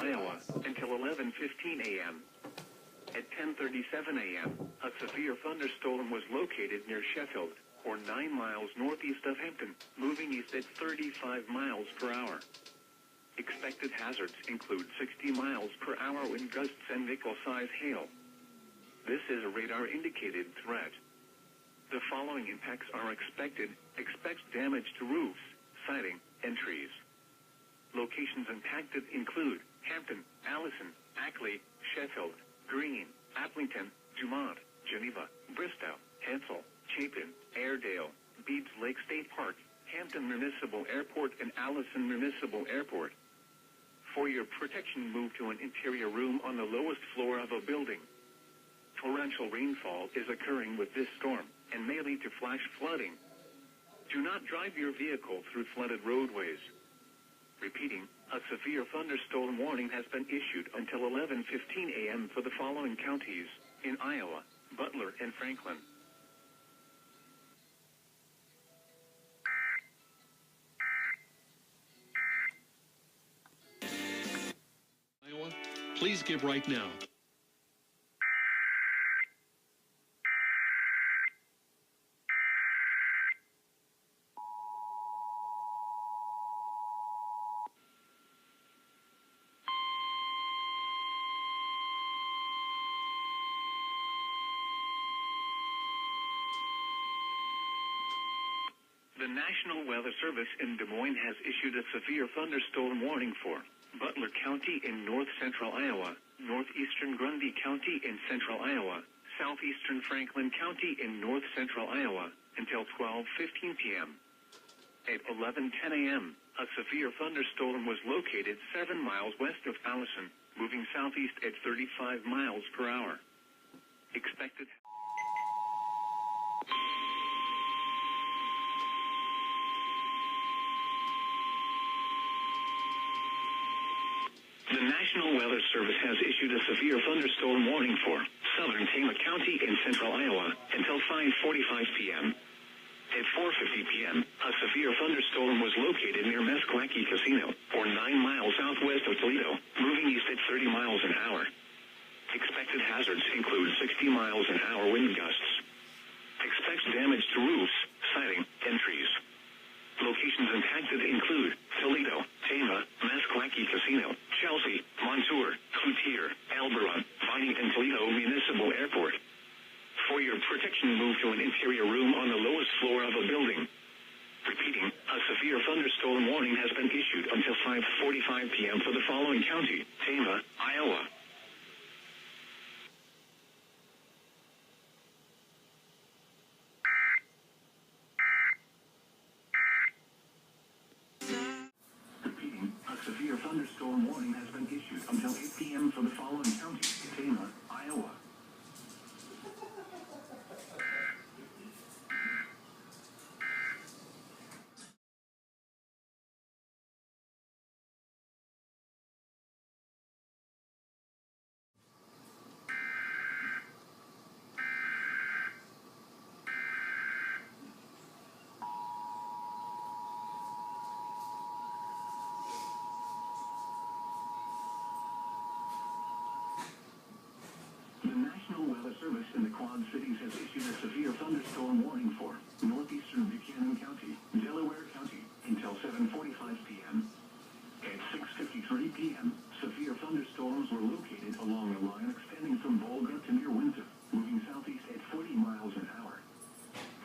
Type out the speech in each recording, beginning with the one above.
Iowa, until 11:15 a.m. At 10:37 a.m., a severe thunderstorm was located near Sheffield, or 9 miles northeast of Hampton, moving east at 35 miles per hour. Expected hazards include 60 miles per hour wind gusts and nickel-size hail. This is a radar-indicated threat. The following impacts are expected. Expect damage to roofs, siding, and trees. Locations impacted include Hampton, Allison, Ackley, Sheffield, Green, Aplington, Dumont, Geneva, Bristow, Hensel, Chapin, Airedale, Beeds Lake State Park, Hampton Municipal Airport, and Allison Municipal Airport. For your protection, move to an interior room on the lowest floor of a building. Torrential rainfall is occurring with this storm and may lead to flash flooding. Do not drive your vehicle through flooded roadways. Repeating, a severe thunderstorm warning has been issued until 11:15 a.m. for the following counties in Iowa: Butler and Franklin. Iowa, please give right now. The National Weather Service in Des Moines has issued a severe thunderstorm warning for Butler County in north-central Iowa, northeastern Grundy County in central Iowa, southeastern Franklin County in north-central Iowa, until 12:15 p.m. At 11:10 a.m., a severe thunderstorm was located 7 miles west of Allison, moving southeast at 35 miles per hour. Expected. The National Weather Service has issued a severe thunderstorm warning for southern Tama County in central Iowa until 5:45 p.m. At 4:50 p.m., a severe thunderstorm was located near Meskwaki Casino, or 9 miles southwest of Toledo, moving east at 30 miles an hour. Expected hazards include 60 miles an hour wind gusts. Expect damage to roofs, siding, and trees. Locations impacted include Toledo, Tama, Meskwaki Casino, Chelsea, Montour, Cloutier, Elberon, Viney, and Toledo Municipal Airport. For your protection, move to an interior room on the lowest floor of a building. Repeating, a severe thunderstorm warning has been issued until 5:45 p.m. for the following county: Tama, Iowa. Repeating, a severe thunderstorm warning has been issued until 8 p.m. for the following county: Tama, Iowa. The National Weather Service in the Quad Cities has issued a severe thunderstorm warning for northeastern Buchanan County, Delaware County, until 7:45 p.m. At 6:53 p.m., severe thunderstorms were located along a line extending from Volga to near Winter, moving southeast at 40 miles an hour.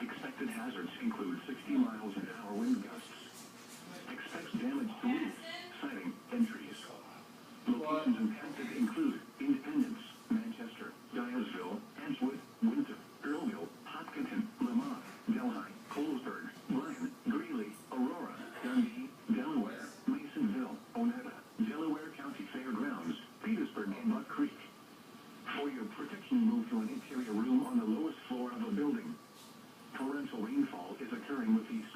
Expected hazards include 60 miles an hour wind gusts. Expect damage to roofs, siding, and trees. Locations impacted include Independence, Manchester, Dyersville, Answood, Winter, Earlville, Hopkinton, Lamont, Delhi, Colesburg, Bryan, Greeley, Aurora, Dundee, Delaware, Masonville, Onetta, Delaware County Fairgrounds, Petersburg, and Buck Creek. For your protection, move to an interior room on the lowest floor of a building. Torrential rainfall is occurring with these